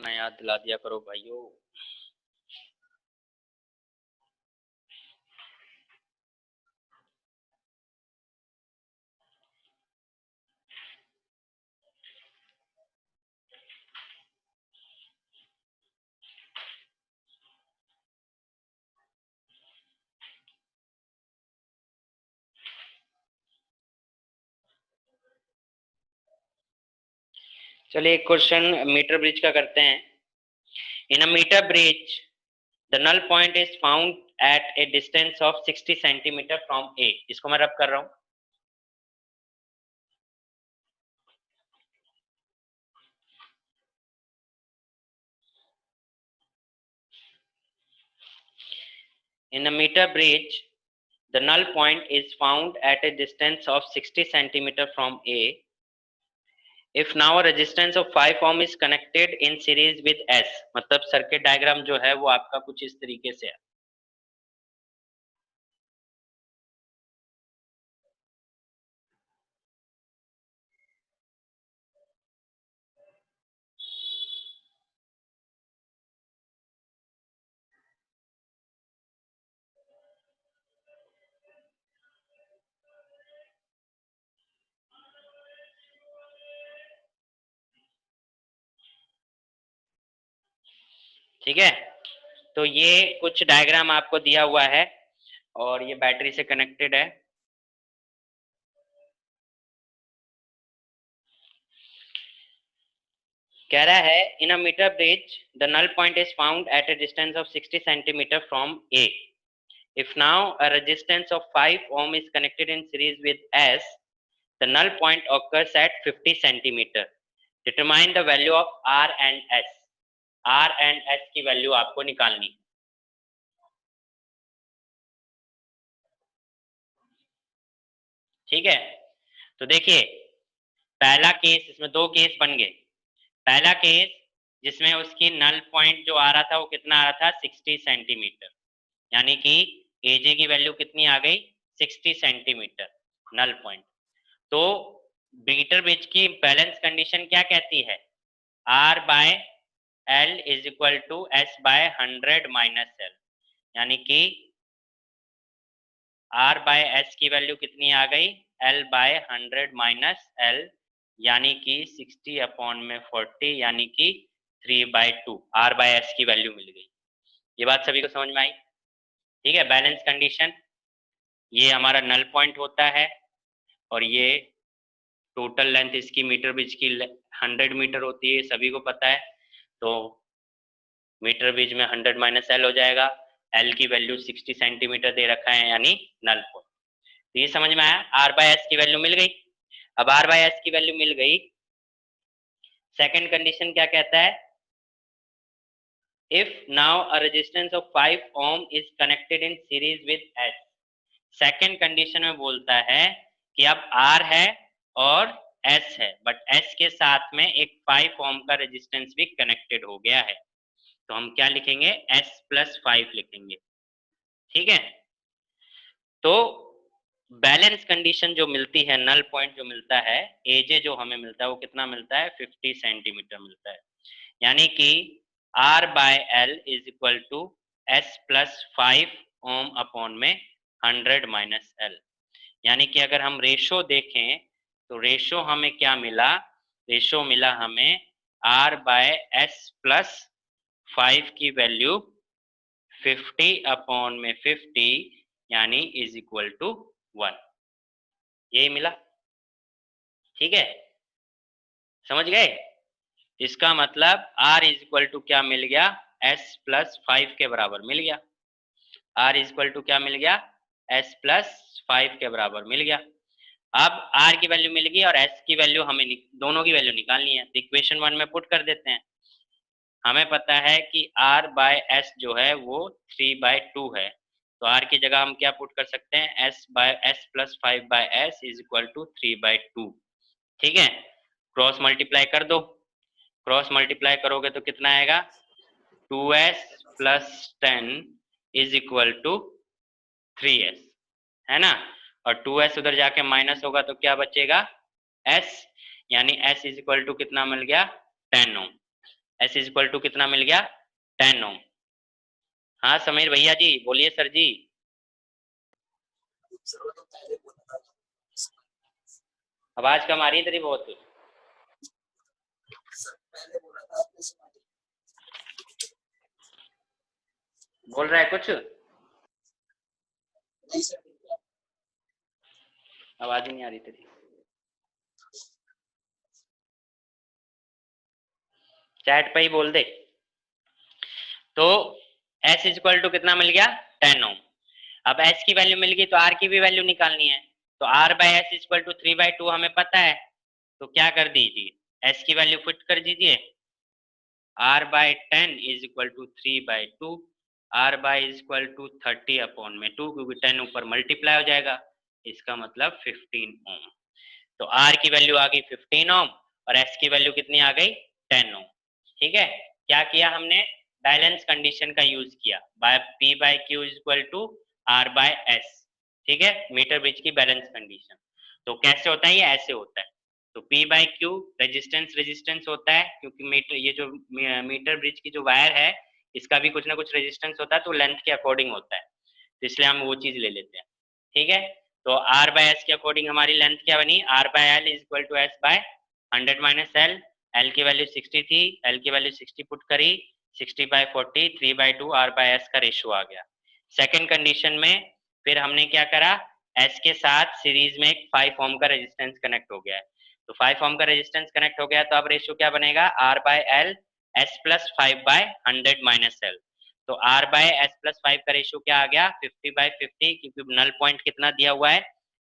अपना याद दिला दिया करो भाइयों। चलिए एक क्वेश्चन मीटर ब्रिज का करते हैं। In a metre bridge the null point is found at a distance of 60 centimetre from A. इसको मैं रब कर रहा हूं। In a metre bridge the null point is found at a distance of 60 centimetre from A. If now a resistance of 5 ohm is connected in series with S, मतलब circuit diagram जो है वो आपका कुछ इस तरीके से है। ठीक है, तो ये कुछ डायग्राम आपको दिया हुआ है और ये बैटरी से कनेक्टेड है। कह रहा है in a metre bridge the null point is found at a distance of 60 centimetre from A. If now a resistance of 5 ohm is connected in series with S, the null point occurs at 50 centimeter. Determine the value of R and S. R and S की value आपको निकालनी। ठीक है, तो देखिए पहला case, इसमें दो केस बन गए। पहला केस जिसमें उसकी नल पॉइंट जो आ रहा था वो कितना आ रहा था 60 सेंटीमीटर, यानी कि एजे की वैल्यू कितनी आ गई 60 सेंटीमीटर नल पॉइंट। तो मीटर ब्रिज की बैलेंस कंडीशन क्या कहती है, R by L is equal to S by 100 minus L, यानी कि R बाय एस की वैल्यू कितनी आ गई L बाय 100 माइनस एल, यानी कि 60 अपॉन में 40, यानी कि 3/2 R बाय एस की वैल्यू मिल गई। ये बात सभी को समझ में आई? ठीक है, बैलेंस कंडीशन, ये हमारा नल पॉइंट होता है और ये टोटल लेंथ इसकी मीटर ब्रिज की 100 मीटर होती है, सभी को पता है। तो मीटर ब्रिज में 100 माइनस एल हो जाएगा, एल की वैल्यू 60 सेंटीमीटर दे रखा है, यानी नल पॉइंट। तो ये समझ में आया, आर बाय एस की वैल्यू मिल गई। अब आर बाय एस की वैल्यू मिल गई, सेकंड कंडीशन क्या कहता है, if now a resistance of 5 ohm is connected in series with S. Second condition में बोलता है कि अब आर है और एस है, बट एस के साथ में एक 5 ओम का रेजिस्टेंस भी कनेक्टेड हो गया है, तो हम क्या लिखेंगे S+5 लिखेंगे। ठीक है, तो बैलेंस कंडीशन जो मिलती है, नल पॉइंट जो मिलता है, एजे जो हमें मिलता है वो कितना मिलता है 50 सेंटीमीटर मिलता है, यानी कि R by L is equal to S+5 ohm upon में 100 माइनस एल। यानी कि अगर हम रेशो देखें तो रेशो हमें क्या मिला, रेशो मिला हमें R बाय S+5 की वैल्यू 50 अपॉन में 50, यानी इज इक्वल टू 1, यही मिला। ठीक है, समझ गए? इसका मतलब R इज इक्वल टू क्या मिल गया, S+5 के बराबर मिल गया। R इज इक्वल टू क्या मिल गया, S+5 के बराबर मिल गया। अब R की वैल्यू मिल गई और S की वैल्यू हमें दोनों की वैल्यू निकालनी है, तो इक्वेशन 1 में पुट कर देते हैं। हमें पता है कि R बाय एस जो है वो 3/2 है, तो R की जगह हम क्या पुट कर सकते हैं, S+5 by S is equal to 3/2। ठीक है, क्रॉस मल्टीप्लाई कर दो, क्रॉस मल्टीप्लाई करोगे तो कितना आएगा 2s+10 is equal to 3s, है ना, और 2s उधर जाके माइनस होगा तो क्या बचेगा s, यानी s इज इक्वल टू कितना मिल गया 10 ओम। S इज इक्वल टू कितना मिल गया 10 ओम। हाँ समीर भैया जी बोलिए सर जी। आवाज कम आ रही है तेरी बहुत। बोल रहा है कुछ, आवाज ही नहीं आ रही तेरी। चैट पे ही बोल दे। तो S इज इक्वल टू कितना मिल गया 10 ओम। अब S की वैल्यू मिल गई तो R की भी वैल्यू निकालनी है। तो R by S is equal to 3/2 हमें पता है। तो क्या कर दीजिए S की वैल्यू पुट कर दीजिए। R by 10 is equal to 3/2। R by is equal to 30 upon में 2, क्योंकि 10 ऊपर मल्टीप्लाई हो जाएगा। इसका मतलब 15 ओम। तो R की वैल्यू आ गई 15 ओम और S की वैल्यू कितनी आ गई 10 ओम। ठीक है, क्या किया हमने, बैलेंस कंडीशन का यूज किया। By P by Q is equal to R by S। ठीक है, मीटर ब्रिज की बैलेंस कंडीशन। तो कैसे होता है, ये ऐसे होता है। तो P by Q resistance resistance होता है, क्योंकि मीटर, ये जो मीटर ब्रिज की जो वायर है इसका भी कुछ ना कुछ रेजिस्टेंस होता है, तो लेंथ के अकॉर्डिंग होता है, तो इसलिए हम वो चीज ले लेते हैं। ठीक है, तो R बाय S के अकॉर्डिंग हमारी लेंथ क्या बनी, R by L is equal to S by 100 minus L। L की वैल्यू 60 थी, L की वैल्यू 60 पुट करी, 60/40 3/2 R बाय S का रेशियो आ गया। सेकेंड कंडीशन में फिर हमने क्या करा, S के साथ सीरीज में एक 5 ओम का रेजिस्टेंस कनेक्ट हो गया है। तो 5 ओम का रेजिस्टेंस कनेक्ट हो गया, तो अब रेशियो क्या बनेगा, R by L S plus 5/100 minus L। तो R बाय S प्लस 5 का रेशियो क्या आ गया 50/50, क्योंकि नल पॉइंट कितना दिया हुआ है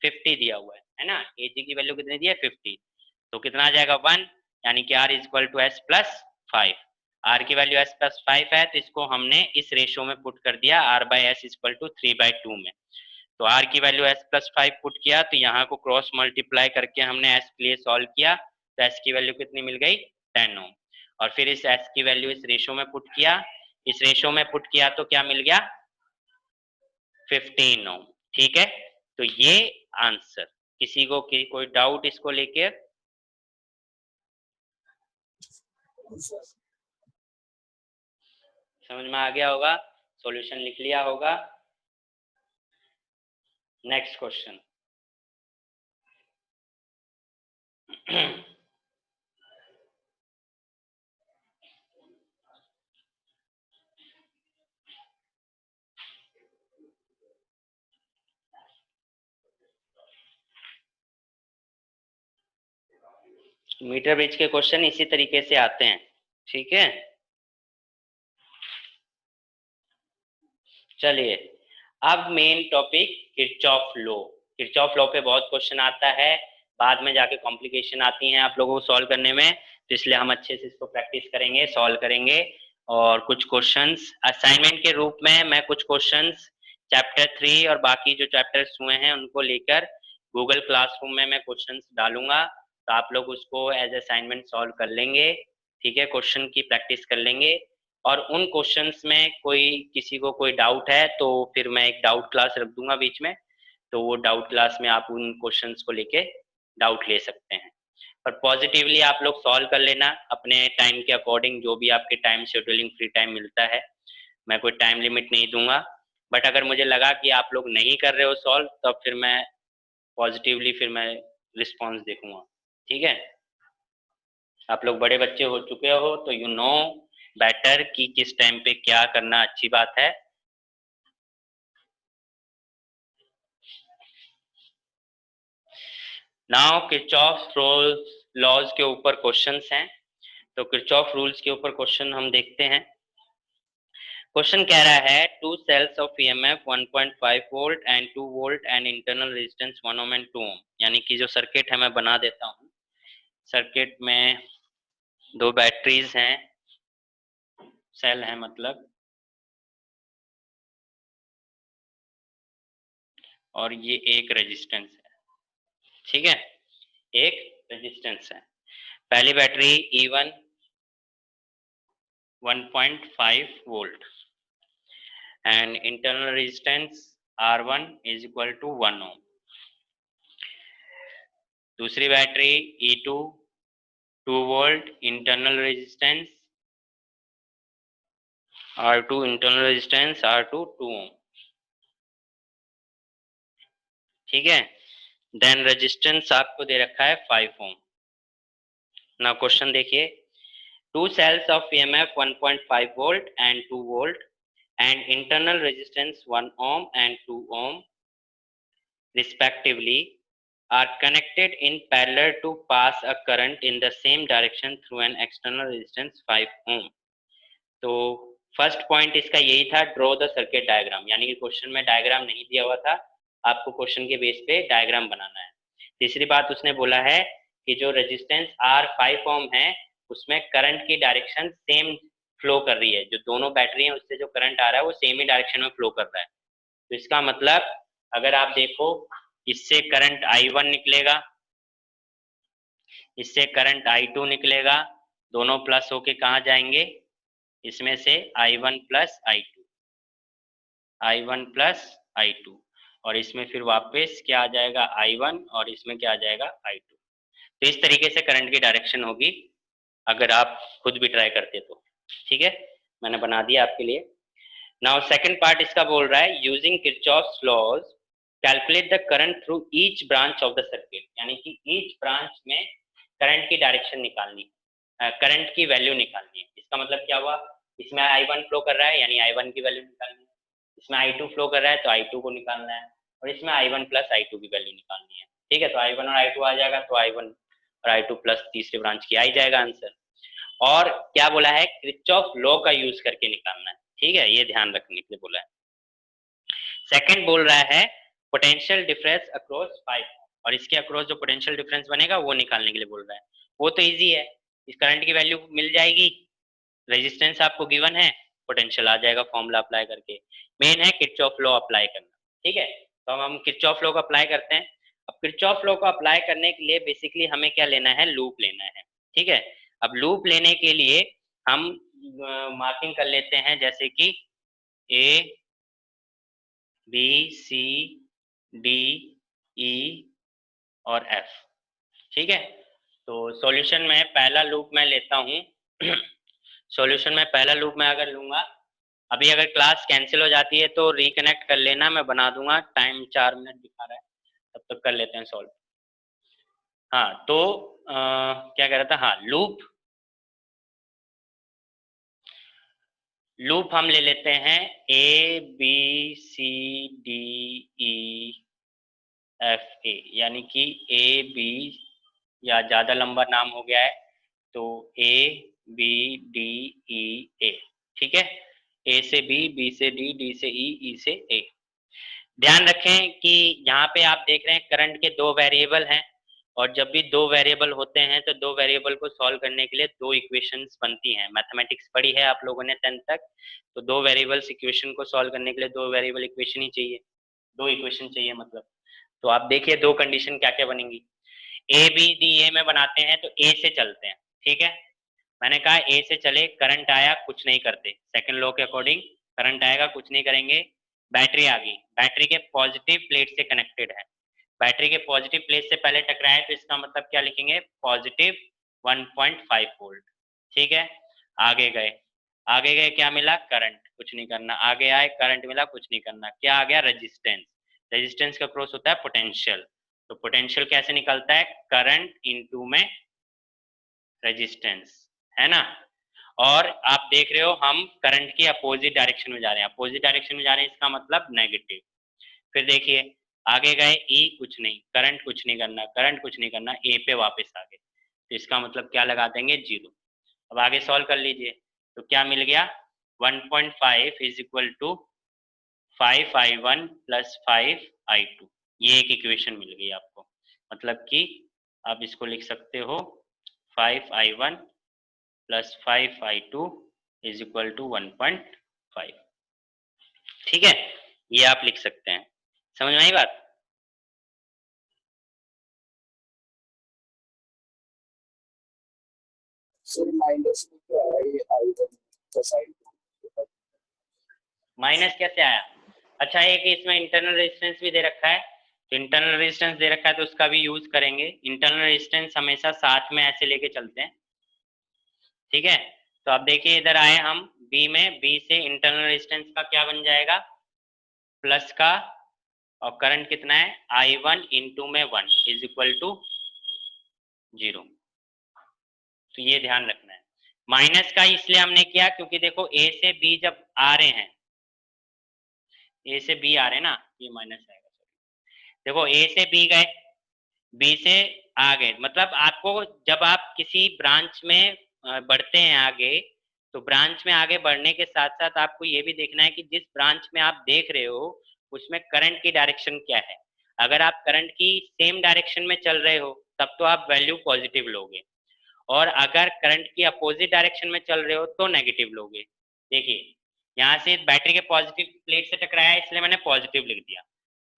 50 दिया हुआ है ना। AG की वैल्यू कितनी दी है 50, तो कितना आ जाएगा 1, यानी कि R is equal to S plus 5। R की वैल्यू S प्लस 5 है, तो इसको हमने इस रेशियो में पुट कर दिया R by S is equal to 3/2 में। तो R की वैल्यू S प्लस 5 पुट किया, तो यहाँ को क्रॉस मल्टीप्लाई करके हमने S के लिए सॉल्व किया, तो S की वैल्यू कितनी मिल गई 10 ओम। और फिर इस S की वैल्यू इस रेशियो में पुट किया, इस रेशियो में पुट किया तो क्या मिल गया 15 ओम। ठीक है, तो ये आंसर। किसी को कोई डाउट इसको लेके, समझ में आ गया होगा, सॉल्यूशन लिख लिया होगा। Next question. मीटर ब्रिज के क्वेश्चन इसी तरीके से आते हैं। ठीक है, चलिए अब main topic Kirchhoff law. Kirchhoff law पे बहुत क्वेश्चन आता है, बाद में जाके कॉम्प्लिकेशन आती हैं आप लोगों को सॉल्व करने में, तो इसलिए हम अच्छे से इसको प्रैक्टिस करेंगे, सॉल्व करेंगे। और कुछ क्वेश्चंस असाइनमेंट के रूप में मैं कुछ क्वेश्चंस चैप्टर 3 और बाकी जो चैप्टर्स हुए हैं उनको लेकर गूगल क्लासरूम में मैं क्वेश्चंस डालूंगा, तो आप लोग उसको एज असाइनमेंट सॉल्व कर लेंगे। ठीक है, क्वेश्चन की प्रैक्टिस कर लेंगे। और उन क्वेश्चंस में कोई किसी को कोई डाउट है तो फिर मैं एक डाउट क्लास रख दूंगा बीच में, तो वो डाउट क्लास में आप उन क्वेश्चंस को लेके डाउट ले सकते हैं। पर पॉजिटिवली आप लोग सॉल्व कर लेना अपने टाइम के अकॉर्डिंग, जो भी आपके टाइम शेड्यूलिंग फ्री टाइम मिलता है। मैं कोई टाइम लिमिट नहीं दूंगा, बट अगर मुझे लगा कि आप लोग नहीं कर रहे हो सॉल्व, तब फिर मैं पॉजिटिवली फिर मैं रिस्पॉन्स देखूंगा। ठीक है, आप लोग बड़े बच्चे हो चुके हो तो यू नो बेटर कि किस टाइम पे क्या करना अच्छी बात है। नाउ किरचॉफ रूल्स लॉज के ऊपर क्वेश्चंस हैं, तो किरचॉफ रूल्स के ऊपर क्वेश्चन हम देखते हैं। क्वेश्चन कह रहा है two cells of EMF 1.5 volt and 2 volt and internal resistance 1 ohm and 2 ohm. यानी कि जो सर्किट है मैं बना देता हूँ। सर्किट में दो बैटरीज हैं, सेल है मतलब, और ये एक रेजिस्टेंस है। ठीक है, एक रेजिस्टेंस है। पहली battery E1 1.5 volt and internal resistance R1 is equal to 1 ohm। दूसरी battery E2 2 volt, internal resistance R2 internal resistance R2 2 ओम, ठीक है। देन रेजिस्टेंस आपको दे रखा है 5 ओम। नाउ क्वेश्चन देखिए, two cells of EMF 1.5 volt and 2 volt and internal resistance 1 ohm and 2 ohm respectively are connected in parallel to pass a current in the same direction through an external resistance 5 ohm। तो first point इसका यही था, draw the circuit diagram, यानी कि question में diagram नहीं दिया हुआ था, आपको क्वेश्चन के बेस पे डायग्राम बनाना है। तीसरी बात उसने बोला है कि जो रेजिस्टेंस R 5 ओम है उसमें करंट की डायरेक्शन सेम फ्लो कर रही है, जो दोनों बैटरी हैं उससे जो करंट आ रहा है वो सेम ही डायरेक्शन में फ्लो कर रहा है। तो इसका मतलब अगर आप देखो, इससे करंट I1 निकलेगा, इससे करंट I2 निकलेगा, दोनों प्लस होके कहाँ जाएंगे, इसमें से I1 प्लस I2, और इसमें फिर वापस क्या आ जाएगा I1, और इसमें क्या आ जाएगा I2। तो इस तरीके से करंट की डायरेक्शन होगी अगर आप खुद भी ट्राई करते तो, ठीक है, मैंने बना दिया आपके लिए। नाउ सेकंड पार्ट इसका बोल रहा है, using Kirchhoff's laws calculate the current through each branch of the circuit, यानी कि ईच ब्रांच में करंट की डायरेक्शन निकालनी, करंट की वैल्यू निकालनी है। इसका मतलब क्या हुआ, इसमें I1 फ्लो कर रहा है यानी I1 की वैल्यू निकालनी है, इसमें I2 फ्लो कर रहा है तो I2 को निकालना है, और इसमें I1 प्लस I2 की वैल्यू निकालनी है, ठीक है। तो I1 और I2 आ जाएगा, तो I1 और I2 प्लस तीसरे ब्रांच की आ जाएगा आंसर। और क्या बोला है, किरचॉफ लॉ का यूज करके निकालना है, ठीक है, ये ध्यान रखने के लिए बोला है। सेकंड बोल रहा है पोटेंशियल डिफरेंस अक्रॉस 5, और इसके अक्रॉस जो पोटेंशियल डिफरेंस बनेगा वो निकालने के लिए बोल रहा है। वो तो इजी है, इस करंट की वैल्यू मिल जाएगी, रेजिस्टेंस आपको गिवन है, पोटेंशियल आ जाएगा फॉर्मूला अप्लाई करके। मेन है किरचॉफ लॉ अप्लाई करना, ठीक है। तो हम किरचॉफ लॉ को अप्लाई करते हैं। अब किरचॉफ लॉ को अप्लाई करने के लिए बेसिकली हमें क्या लेना है, लूप लेना है, ठीक है। अब लूप लेने के लिए हम मार्किंग कर लेते हैं, जैसे कि A B C D E और F, ठीक है। तो सॉल्यूशन में पहला लूप मैं लेता हूँ सॉल्यूशन में पहला लूप मैं अगर लूंगा, अभी अगर क्लास कैंसिल हो जाती है तो रिकनेक्ट कर लेना, मैं बना दूंगा, टाइम 4 मिनट दिखा रहा है, तब तक कर लेते हैं सॉल्व। हाँ तो क्या कह रहा था, हाँ लूप हम ले लेते हैं ABCDEFA, यानी कि AB, या ज्यादा लंबा नाम हो गया है तो ABDEA, ठीक है। A से B, B से D, D से E, E से A। ध्यान रखें कि यहाँ पे आप देख रहे हैं करंट के दो वेरिएबल हैं, और जब भी दो वेरिएबल होते हैं तो दो वेरिएबल को सॉल्व करने के लिए दो इक्वेशंस बनती हैं। मैथमेटिक्स पढ़ी है आप लोगों ने 10th तक, तो दो वेरिएबल्स इक्वेशन को सॉल्व करने के लिए दो वेरिएबल इक्वेशन ही चाहिए, दो इक्वेशन चाहिए मतलब। तो आप देखिए दो कंडीशन क्या क्या बनेंगी। ए बी डी ए में बनाते हैं तो ए से चलते हैं, ठीक है। मैंने कहा ए से चले, करंट आया, कुछ नहीं करते, सेकंड लॉ के अकॉर्डिंग करंट आएगा, कुछ नहीं करेंगे। बैटरी आ गई, बैटरी के पॉजिटिव प्लेट से कनेक्टेड है, बैटरी के पॉजिटिव प्लेट से पहले टकराए तो इसका मतलब क्या लिखेंगे, पॉजिटिव 1.5 वोल्ट, ठीक है। आगे गए, आगे गए क्या मिला, करंट, कुछ नहीं करना, आगे आए करंट मिला, कुछ नहीं करना, क्या आ गया, रेजिस्टेंस, रेजिस्टेंस का क्रॉस होता है पोटेंशियल, तो पोटेंशियल कैसे निकलता है, करंट इनटू में रेजिस्टेंस, है ना। और आप देख रहे हो हम करंट की अपोजिट डायरेक्शन में जा रहे हैं, अपोजिट डायरेक्शन में जा रहे हैं इसका मतलब नेगेटिव। फिर देखिए आगे गए, ई कुछ नहीं, करंट कुछ नहीं करना, करंट कुछ नहीं करना, ए पे वापस आ गए, तो इसका मतलब क्या लगा देंगे, 0। अब आगे सॉल्व कर लीजिए, तो क्या मिल गया, 1.5 is equal to 5I1 plus 5I2, ये एक इक्वेशन मिल गई आपको। मतलब कि आप इसको लिख सकते हो 5I1 plus 5I2 is equal to 1.5, ठीक है, ये आप लिख सकते हैं। समझ में आई बात। माइनस कैसे आया, अच्छा एक इसमें इंटरनल रेजिस्टेंस भी दे रखा है, तो इंटरनल रेजिस्टेंस दे रखा है तो उसका भी यूज करेंगे। इंटरनल रेजिस्टेंस हमेशा साथ में ऐसे लेके चलते हैं, ठीक है। तो अब देखिए इधर आए हम, बी से इंटरनल रेजिस्टेंस का क्या बन जाएगा, प्लस का, और करंट कितना है, I1 इंटू में 1 इज इक्वल टू 0। तो ये ध्यान रखना है। माइनस का इसलिए हमने किया क्योंकि देखो ए से बी जब आ रहे हैं, ए से बी आ रहे हैं ना, ये माइनस आएगा। देखो ए से बी गए, बी से आ गए, मतलब आपको जब आप किसी ब्रांच में बढ़ते हैं आगे, तो ब्रांच में आगे बढ़ने के साथ साथ आपको ये भी देखना है कि जिस ब्रांच में आप देख रहे हो उसमें करंट की डायरेक्शन क्या है। अगर आप करंट की सेम डायरेक्शन में चल रहे हो तब तो आप वैल्यू पॉजिटिव लोगे, और अगर करंट की अपोजिट डायरेक्शन में चल रहे हो तो नेगेटिव लोगे। देखिए यहाँ से बैटरी के पॉजिटिव प्लेट से टकराया है इसलिए मैंने पॉजिटिव लिख दिया,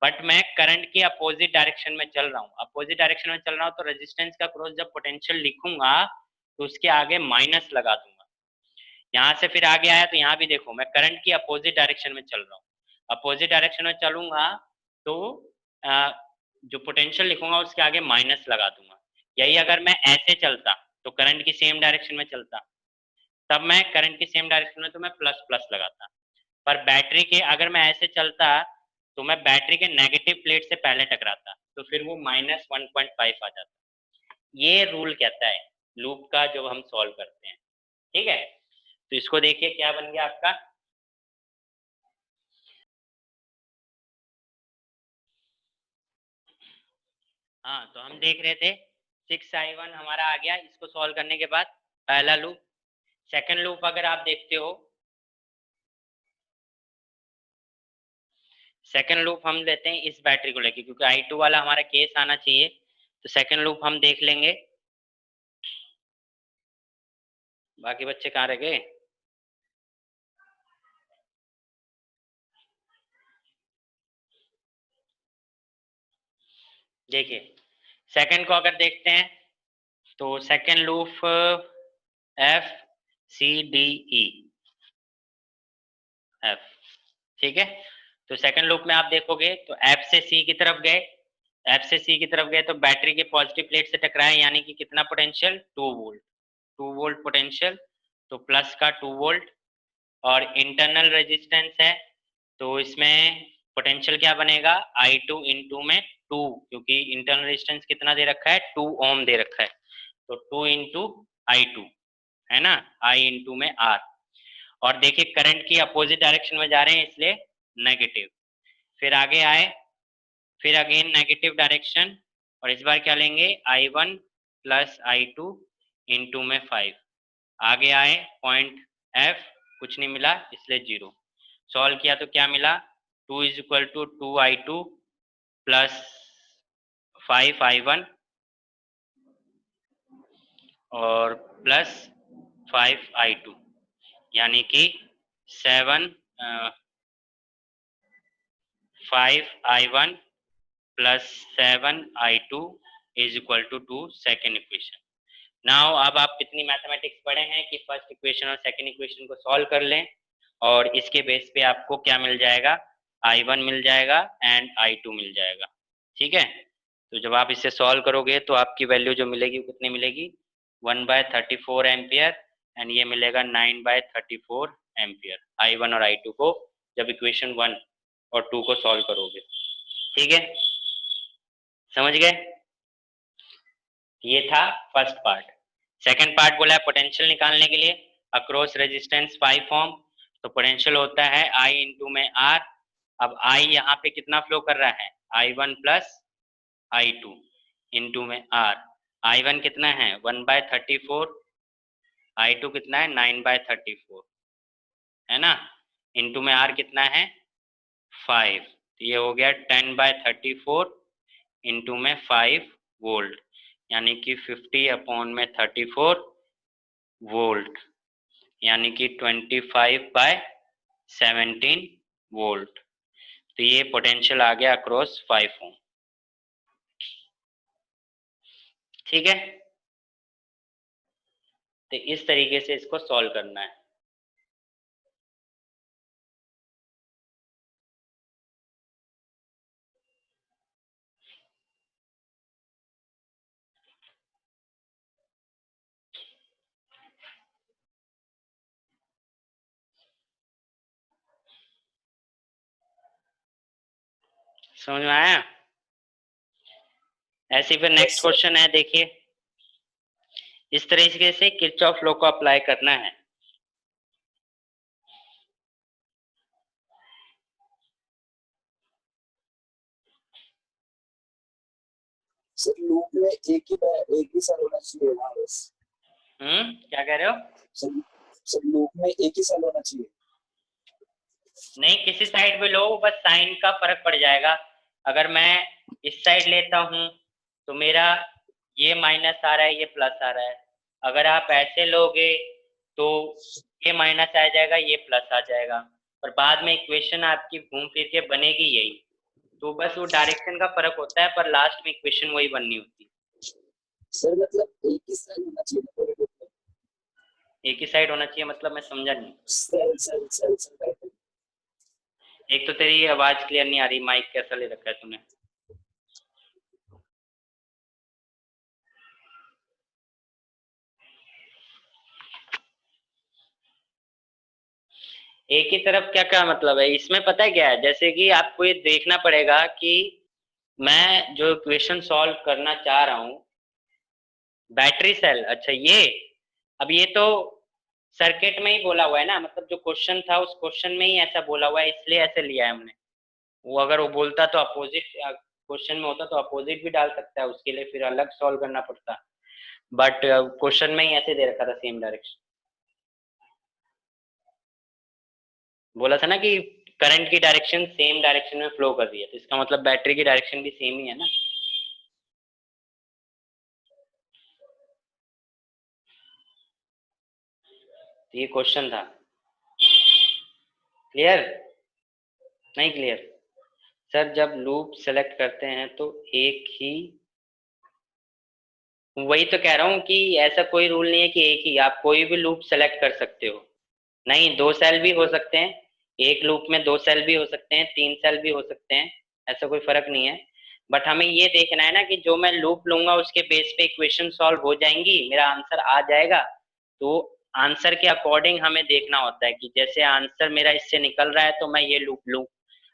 बट मैं करंट की अपोजिट डायरेक्शन में चल रहा हूँ, अपोजिट डायरेक्शन में चल रहा हूँ तो रेजिस्टेंस का क्रॉस जब पोटेंशियल लिखूंगा तो उसके आगे माइनस लगा दूंगा। यहाँ से फिर आगे आया तो यहाँ भी देखो मैं करंट की अपोजिट डायरेक्शन में चल रहा हूँ, अपोजिट डायरेक्शन में चलूंगा तो जो पोटेंशियल लिखूंगा उसके आगे माइनस लगा दूंगा। यही अगर मैं ऐसे चलता तो करंट की सेम डायरेक्शन में चलता, तब मैं करंट की सेम डायरेक्शन में तो मैं प्लस प्लस लगाता, पर बैटरी के अगर मैं ऐसे चलता तो मैं बैटरी के नेगेटिव प्लेट से पहले टकराता तो फिर वो -1.5 आ जाता। ये रूल कहता है लूप का जो हम सॉल्व करते हैं, ठीक है। तो इसको देखिए क्या बन गया आपका, हाँ तो हम देख रहे थे 6I1 हमारा आ गया इसको सॉल्व करने के बाद, पहला लूप। सेकंड लूप अगर आप देखते हो, सेकंड लूप हम लेते हैं इस बैटरी को लेके क्योंकि I2 वाला हमारा केस आना चाहिए, तो सेकंड लूप हम देख लेंगे। बाकी बच्चे कहाँ रह गए, देखिए सेकंड को अगर देखते हैं तो सेकंड लूप FCDE, एफ, ठीक है। तो सेकंड लूप में आप देखोगे तो एफ से सी की तरफ गए, एफ से सी की तरफ गए तो बैटरी के पॉजिटिव प्लेट से टकराए यानी कि कितना पोटेंशियल, 2 वोल्ट, 2 वोल्ट पोटेंशियल, तो प्लस का 2 वोल्ट, और इंटरनल रेजिस्टेंस है तो इसमें पोटेंशियल क्या बनेगा, I2 इंटू में 2, क्योंकि इंटरनल रेजिस्टेंस कितना दे रखा है, 2 ओम दे रखा है, तो 2 इंटू I2 है ना, I इंटू में R। और देखिए करंट की अपोजिट डायरेक्शन में जा रहे हैं इसलिए नेगेटिव, फिर आगे आए, फिर अगेन नेगेटिव डायरेक्शन, और इस बार क्या लेंगे, I1 प्लस I2 इंटू में 5। आगे आए पॉइंट F, कुछ नहीं मिला इसलिए 0। सॉल्व किया तो क्या मिला, 2 is equal to 2I2 plus 5I1 और प्लस 5I2 यानी कि 5I1 प्लस 7I2 is equal to 2, second equation. Now अब आप कितनी मैथमेटिक्स पढ़े हैं कि फर्स्ट इक्वेशन और सेकेंड इक्वेशन को सॉल्व कर लें, और इसके बेस पे आपको क्या मिल जाएगा, I1 मिल जाएगा एंड I2 मिल जाएगा, ठीक है। तो जब आप इसे सॉल्व करोगे तो आपकी वैल्यू जो मिलेगी कितनी मिलेगी, 1/34 एम्पियर, एंड ये मिलेगा 9/34 एम्पियर, I1 और I2 को जब इक्वेशन 1 और 2 को सॉल्व करोगे, ठीक है, समझ गए। ये था फर्स्ट पार्ट। सेकंड पार्ट बोला है पोटेंशियल निकालने के लिए अक्रॉस रेजिस्टेंस 5 ओम, तो पोटेंशियल होता है I इंटू में R। अब I यहाँ पे कितना फ्लो कर रहा है, I1 प्लस I2 इंटू में R। I1 कितना है 1/34, I2 कितना है 9/34, है ना, इंटू में R कितना है 5, तो ये हो गया 10/34 इंटू में 5 वोल्ट, यानी कि 50/34 वोल्ट, यानी कि 25/17 वोल्ट। तो ये पोटेंशियल आ गया अक्रॉस 5 ओम, ठीक है। तो इस तरीके से इसको सॉल्व करना है। समझ में आया? ऐसे फिर नेक्स्ट क्वेश्चन है, देखिए इस तरीके से किरचॉफ लॉ को अप्लाई करना है। सर लूप में एक ही सेल होना चाहिए ना बस। क्या कह रहे हो? सर लूप में एक ही सेल होना चाहिए। नहीं, किसी साइड भी लो, बस साइन का फर्क पड़ जाएगा। अगर मैं इस साइड लेता हूं तो मेरा ये माइनस आ रहा है, ये प्लस आ रहा है। अगर आप ऐसे लोगे तो ये माइनस आ जाएगा, ये प्लस आ जाएगा, और बाद में इक्वेशन आपकी घूम फिर के बनेगी यही। तो बस वो डायरेक्शन का फर्क होता है, पर लास्ट में इक्वेशन वही बननी होती है। सर मतलब एक ही सेल होना चाहिए पूरे लूप में। एक ही साइड होना चाहिए मतलब मैं समझा नहीं। Cell cell cell cell. एक तो तेरी आवाज क्लियर नहीं आ रही, माइक कैसा ले रखा है तूने? एक ही तरफ क्या क्या मतलब है इसमें, पता है क्या है? जैसे कि आपको ये देखना पड़ेगा कि मैं जो इक्वेशन सॉल्व करना चाह रहा हूं, बैटरी सेल, अच्छा ये, अब ये तो सर्किट में ही बोला हुआ है ना, मतलब जो क्वेश्चन था उस क्वेश्चन में ही ऐसा बोला हुआ है, इसलिए ऐसे लिया है हमने। वो अगर वो बोलता तो अपोजिट क्वेश्चन में होता तो अपोजिट भी डाल सकता है, उसके लिए फिर अलग सॉल्व करना पड़ता, बट क्वेश्चन में ही ऐसे दे रखा था, सेम डायरेक्शन। बोला था ना कि करंट की डायरेक्शन सेम डायरेक्शन में फ्लो कर रही है, तो इसका मतलब बैटरी की डायरेक्शन भी सेम ही है ना। तो ये क्वेश्चन था। क्लियर? नहीं क्लियर? सर जब लूप सेलेक्ट करते हैं तो एक ही, वही तो कह रहा हूँ कि ऐसा कोई रूल नहीं है कि एक ही, आप कोई भी लूप सेलेक्ट कर सकते हो। नहीं, दो सेल भी हो सकते हैं, एक लूप में दो सेल भी हो सकते हैं, तीन सेल भी हो सकते हैं, ऐसा कोई फर्क नहीं है। बट हमें ये देखना है ना कि जो मैं लूप लूंगा उसके बेस पे इक्वेशन सॉल्व हो जाएंगी, मेरा आंसर आ जाएगा। तो आंसर के अकॉर्डिंग हमें देखना होता है कि जैसे आंसर मेरा इससे निकल रहा है तो मैं ये लूप लूँ।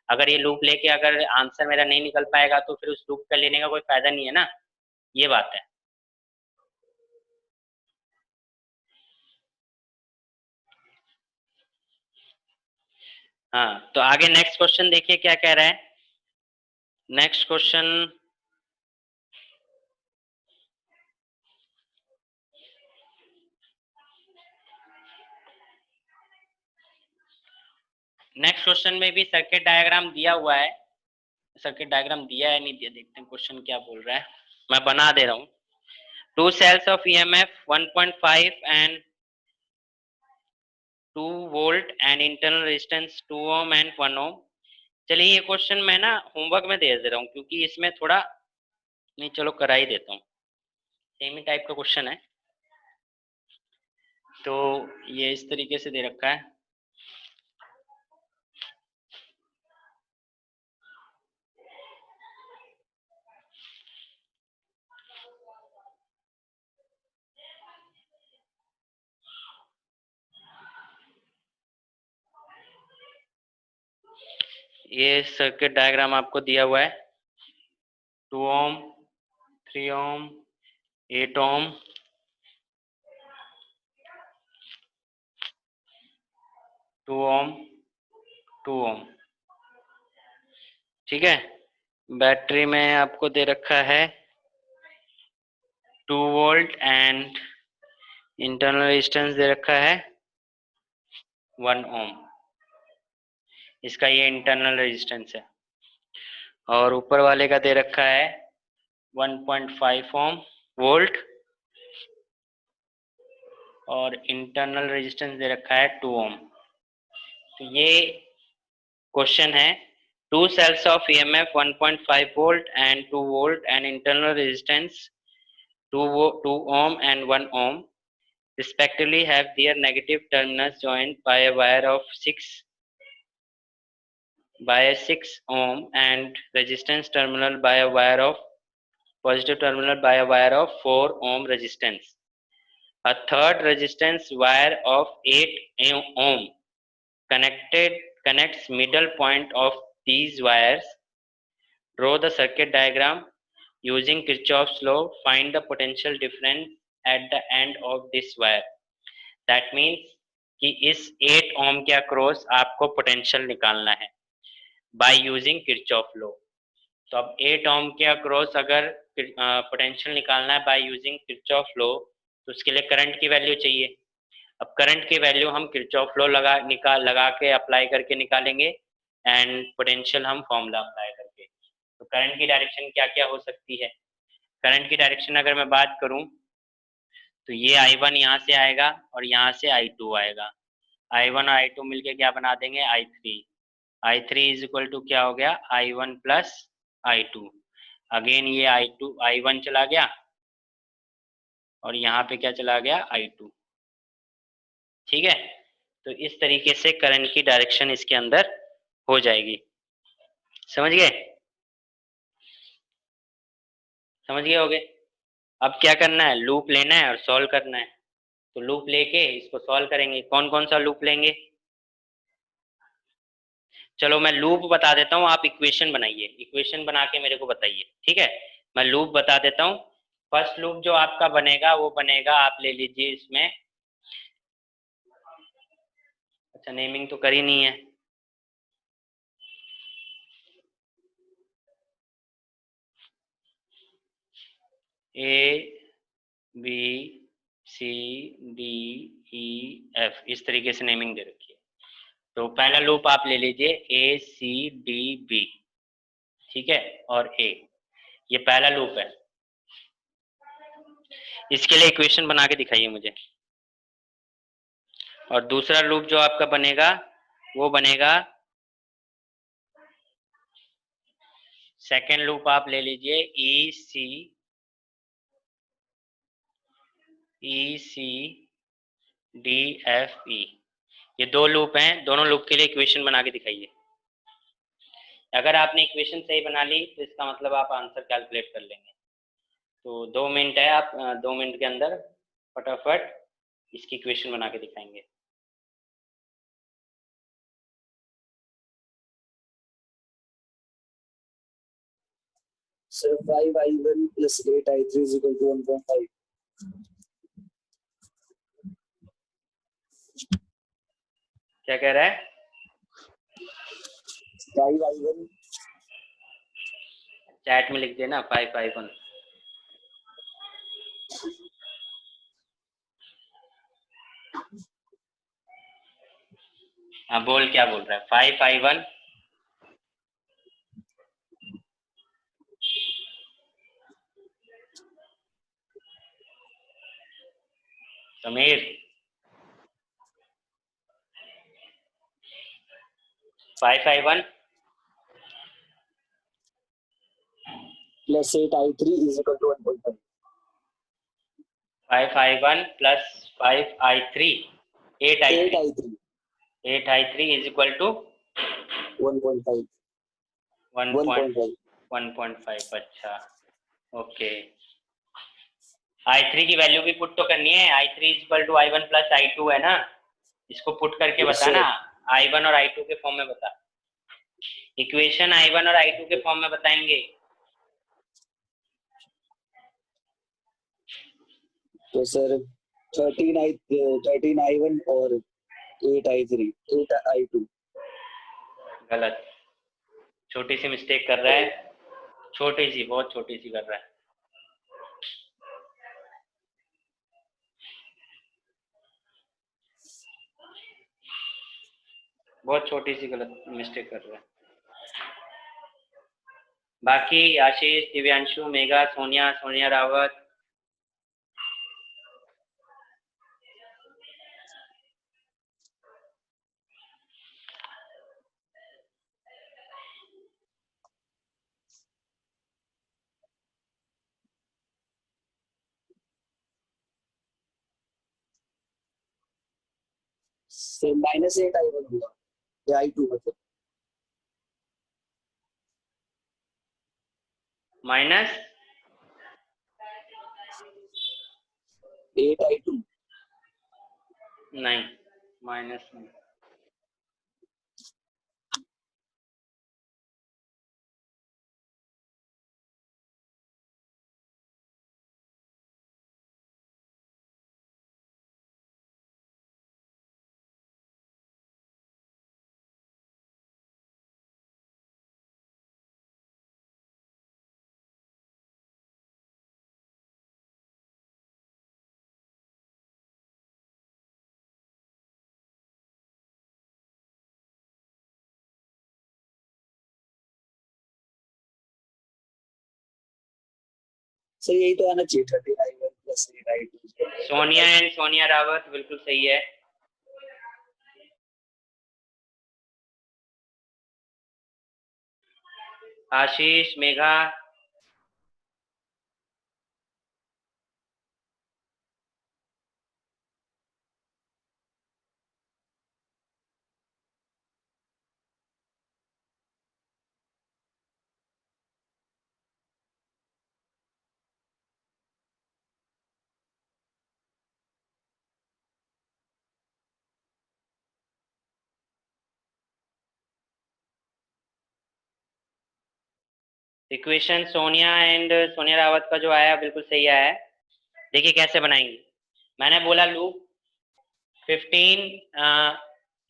अगर ये लूप लेके अगर आंसर मेरा नहीं निकल पाएगा तो फिर उस लूप का लेने का कोई फायदा नहीं है ना, ये बात है। हाँ, तो आगे नेक्स्ट क्वेश्चन देखिए क्या कह रहा है। नेक्स्ट क्वेश्चन, नेक्स्ट क्वेश्चन में भी सर्किट डायग्राम दिया हुआ है। सर्किट डायग्राम दिया है नहीं दिया, देखते हैं क्वेश्चन क्या बोल रहा है, मैं बना दे रहा हूँ। Two cells of EMF 1.5 and 2 volt and internal resistance 2 ohm and 1 ohm. चलिए ये क्वेश्चन मैं ना होमवर्क में दे रहा हूँ क्योंकि इसमें थोड़ा, नहीं चलो करा ही देता हूँ, सेम ही टाइप का क्वेश्चन है। तो ये इस तरीके से दे रखा है। ये सर्किट डायग्राम आपको दिया हुआ है, 2 ओम, 3 ओम, 8 ओम, 2 ओम, 2 ओम। ठीक है, बैटरी में आपको दे रखा है 2 वोल्ट एंड इंटरनल रेजिस्टेंस दे रखा है 1 ओम। इसका ये इंटरनल रेजिस्टेंस है, और ऊपर वाले का दे रखा है 1.5 ओम वोल्ट, और इंटरनल रेजिस्टेंस दे रखा है 2 ओम। तो ये क्वेश्चन है, two cells of EMF 1.5 volt and 2 volt and internal resistance 2 ohm and 1 ohm respectively have their negative terminals joined by a wire of 6 ohm and resistance terminal by a wire of positive terminal by a wire of 4 ohm resistance. A third resistance wire of 8 ohm connects middle point of these wires draw the circuit diagram using Kirchhoff's law, find the potential difference at the end of this wire. That means कि इस 8 ओम के across आपको potential निकालना है by using Kirchhoff law. तो अब 8 ओम के across अगर पोटेंशियल निकालना है बाय यूजिंग किरचॉफ लॉ, तो उसके लिए करंट की वैल्यू चाहिए। अब करंट की वैल्यू हम किरचॉफ लॉ लगा के अप्लाई करके निकालेंगे, एंड पोटेंशियल हम फॉर्मूला अप्लाई करके। तो करंट की डायरेक्शन क्या क्या हो सकती है? करंट की डायरेक्शन अगर मैं बात करूं, तो ये I1 यहाँ से आएगा और यहाँ से I2 आएगा। I1 और I2 मिलके क्या बना देंगे? I3। I3 is equal to क्या हो गया? I1 plus I2। अगेन ये I1 चला गया और यहाँ पे क्या चला गया? I2। ठीक है, तो इस तरीके से करंट की डायरेक्शन इसके अंदर हो जाएगी। समझ गए? समझ गए होगे? अब क्या करना है? लूप लेना है और सॉल्व करना है। तो लूप लेके इसको सॉल्व करेंगे। कौन कौन सा लूप लेंगे? चलो मैं लूप बता देता हूँ, आप इक्वेशन बनाइए। इक्वेशन बना के मेरे को बताइए, ठीक है? मैं लूप बता देता हूँ। फर्स्ट लूप जो आपका बनेगा वो बनेगा, आप ले लीजिए इसमें, अच्छा नेमिंग तो करी नहीं है। A B C D E F, इस तरीके से नेमिंग दे रखी है। तो पहला लूप आप ले लीजिए ए सी डी बी, ठीक है, और ए, ये पहला लूप है। इसके लिए इक्वेशन बना के दिखाइए मुझे। और दूसरा लूप जो आपका बनेगा वो बनेगा, सेकेंड लूप आप ले लीजिए ई सी डी एफ ई। ये दो लूप हैं, दोनों लूप के लिए इक्वेशन बना के दिखाइए। अगर आपने इक्वेशन सही बना ली तो इसका मतलब आप आंसर कैलकुलेट कर लेंगे। तो 2 मिनट है, आप 2 मिनट के अंदर फटाफट इसकी इक्वेशन बना के दिखाएंगे। Sir 5I1 plus 8I3 is equal to 1.5. क्या कह रहा है? 5I1 चैट में लिख देना 5I1। हाँ बोल, क्या बोल रहा है? 5I1 Sameer, 5I1 plus 8I3 is equal to 1.5. 5I1 plus 5I3 8I3 8I3 8I3 is equal to 1.5. 1.5। अच्छा, ओके। I3 की वैल्यू भी पुट तो करनी है। I3 is equal to I1 plus I2 है ना, इसको पुट करके Yes, बता sir. ना। I1 और I2 के फॉर्म में बता, इक्वेशन I1 और I2 के फॉर्म में बताएंगे। तो सर 13I1 और 8I3 8I2। गलत, छोटी सी मिस्टेक कर रहा है, छोटी सी, बहुत छोटी सी कर रहा है। बहुत छोटी सी गलत मिस्टेक कर रहा है। बाकी आशीष, दिव्यांशु, मेघा, सोनिया, सोनिया रावत, सर -8I1 होगा या I2 मतलब माइनस 8I2। नहीं, माइनस नहीं। सर यही तो आना चाहिए 39 plus 8 I. Sonia and Sonia Rawat बिल्कुल सही है। आशीष, मेघा, इक्वेशन सोनिया एंड सोनिया रावत का जो आया बिल्कुल सही आया है। देखिए कैसे बनाएंगे। मैंने बोला loop 15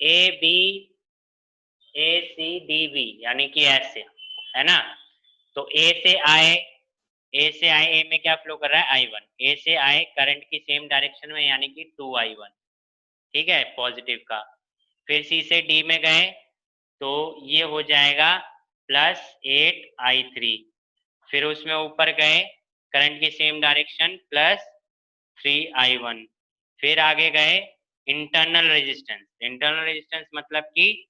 A B A C D B यानी कि ऐसे, है ना। तो ए से आए, ए में क्या फ्लो कर रहा है I1, ए से आए करंट की सेम डायरेक्शन में यानी कि 2I1, ठीक है, पॉजिटिव का। फिर सी से डी में गए तो ये हो जाएगा +8I3। फिर उसमें ऊपर गए करंट की सेम डायरेक्शन +3I1। फिर आगे गए इंटरनल रेजिस्टेंस मतलब कि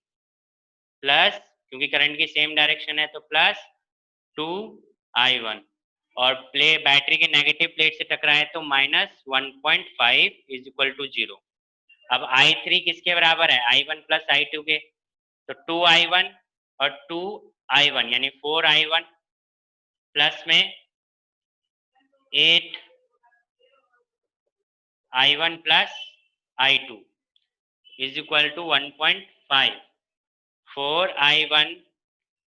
प्लस, क्योंकि करंट की सेम डायरेक्शन है तो +2I1, और बैटरी के नेगेटिव प्लेट से टकराए तो -1.5 = 0। अब I3 किसके बराबर है, I1 + I2 के, तो 2I1 और 2I1 यानी 4I1 प्लस में 8I1 + I2 = 1.5। 4I1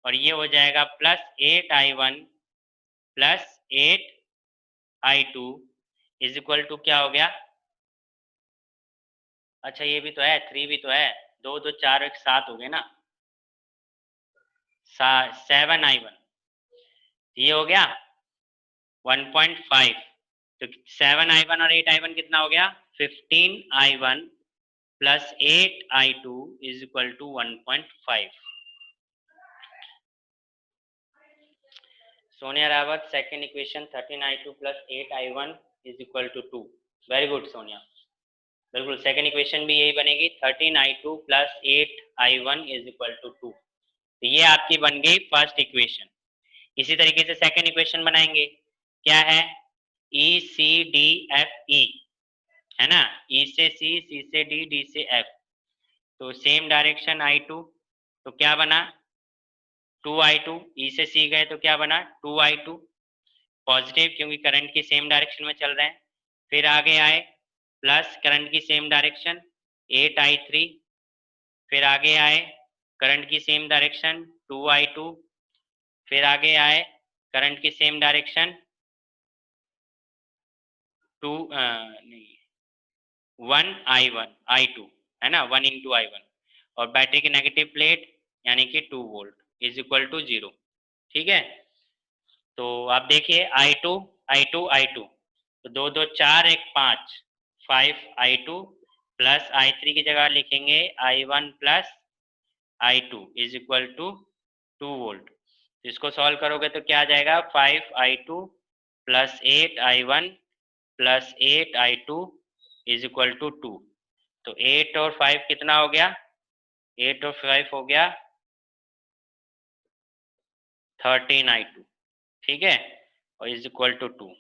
और ये हो जाएगा +8I1 + 8I2 = क्या हो गया। अच्छा ये भी तो है, 3 भी तो है, 2 2 4 1 7 हो गए ना, 7I1, ये हो गया 1.5। तो 7I1 और 8I1 कितना हो गया, 15I1 + 8I2 = 1.5। Sonia Rawat second equation 13I2 + 8I1 = 2। Very good Sonia, बिल्कुल सेकेंड इक्वेशन भी यही बनेगी, 13I2 + 8I1 = 2। तो ये आपकी बन गई फर्स्ट इक्वेशन। इसी तरीके से सेकेंड इक्वेशन बनाएंगे, क्या है, ECDFE, है ना, E से C, C से D, D से F, तो सेम डायरेक्शन I2, तो क्या बना 2I2। E से C गए तो क्या बना 2I2 पॉजिटिव, क्योंकि करंट की सेम डायरेक्शन में चल रहे हैं। फिर आगे आए प्लस करंट की सेम डायरेक्शन 8I3। फिर आगे आए करंट की सेम डायरेक्शन 2I2। फिर आगे आए करंट की सेम डायरेक्शन 1I1 I2, है ना, 1 × I1, और बैटरी की नेगेटिव प्लेट यानी कि 2 वोल्ट = 0, ठीक है। तो आप देखिए I2 I2 I2, तो 2 2 4 1 5, 5I2 प्लस I3 की जगह लिखेंगे I1 + I2 = 2 वोल्ट। इसको सॉल्व करोगे तो क्या आ जाएगा, 5I2 + 8I1 + 8I2 = 2। तो 8 और 5 कितना हो गया, 8 और 5 हो गया 13I2, ठीक है, और = 2,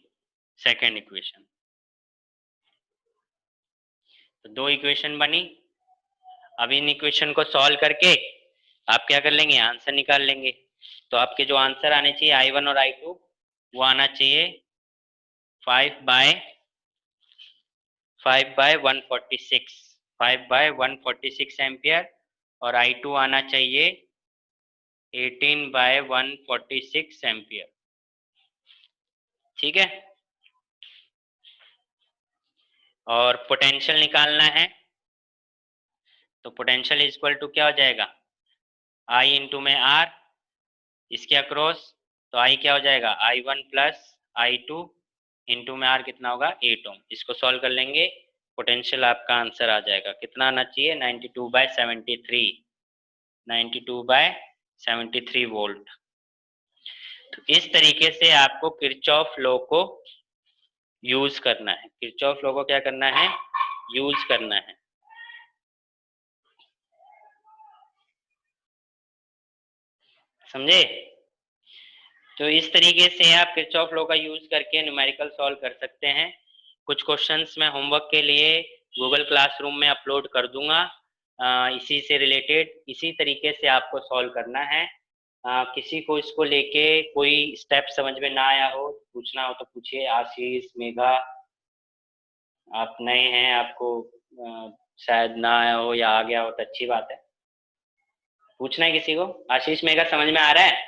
सेकेंड इक्वेशन। तो 2 इक्वेशन बनी। अब इन इक्वेशन को सॉल्व करके आप क्या कर लेंगे, आंसर निकाल लेंगे। तो आपके जो आंसर आने चाहिए I1 और I2 वो आना चाहिए 5/146, 5/146 एम्पियर, और I2 आना चाहिए 18/146 एम्पियर, ठीक है। और पोटेंशियल निकालना है, तो पोटेंशियल इक्वल टू क्या हो जाएगा, I इंटू में R, इसके अक्रॉस, तो I क्या हो जाएगा I1 + I2 इंटू में R कितना होगा 8 ओम। इसको सॉल्व कर लेंगे, पोटेंशियल आपका आंसर आ जाएगा, कितना आना चाहिए 92/73, 92/73 वोल्ट। तो इस तरीके से आपको किरचॉफ लॉ को यूज करना है, किरचॉफ लॉ को क्या करना है, यूज करना है। समझे? तो इस तरीके से आप किरचॉफ लॉ का यूज करके न्यूमेरिकल सॉल्व कर सकते हैं। कुछ क्वेश्चंस मैं होमवर्क के लिए गूगल क्लासरूम में अपलोड कर दूंगा, इसी से रिलेटेड, इसी तरीके से आपको सॉल्व करना है। किसी को इसको लेके कोई स्टेप समझ में ना आया हो, पूछना हो तो पूछिए। आशीष, मेघा, आप नए हैं, आपको शायद ना आया हो या आ गया हो तो अच्छी बात है। पूछना है किसी को? आशीष, मेघा, समझ में आ रहा है?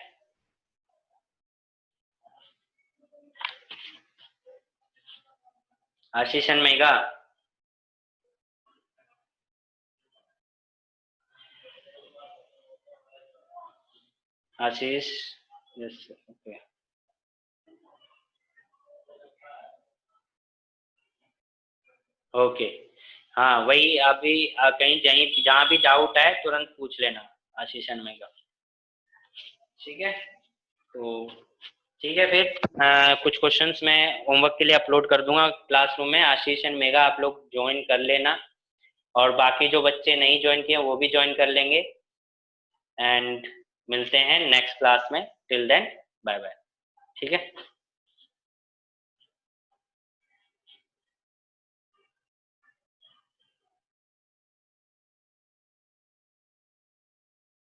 Ashish and Megha, Ashish, yes, okay, okay. हाँ, वही अभी कहीं कहीं जहाँ भी डाउट है तुरंत पूछ लेना, आशीष एंड मेघा। ठीक है, तो ठीक है फिर, कुछ क्वेश्चंस मैं होमवर्क के लिए अपलोड कर दूंगा क्लासरूम में। आशीष एंड मेघा आप लोग ज्वाइन कर लेना, और बाकी जो बच्चे नहीं ज्वाइन किए वो भी ज्वाइन कर लेंगे। एंड मिलते हैं नेक्स्ट क्लास में। Till then, bye bye. ठीक है।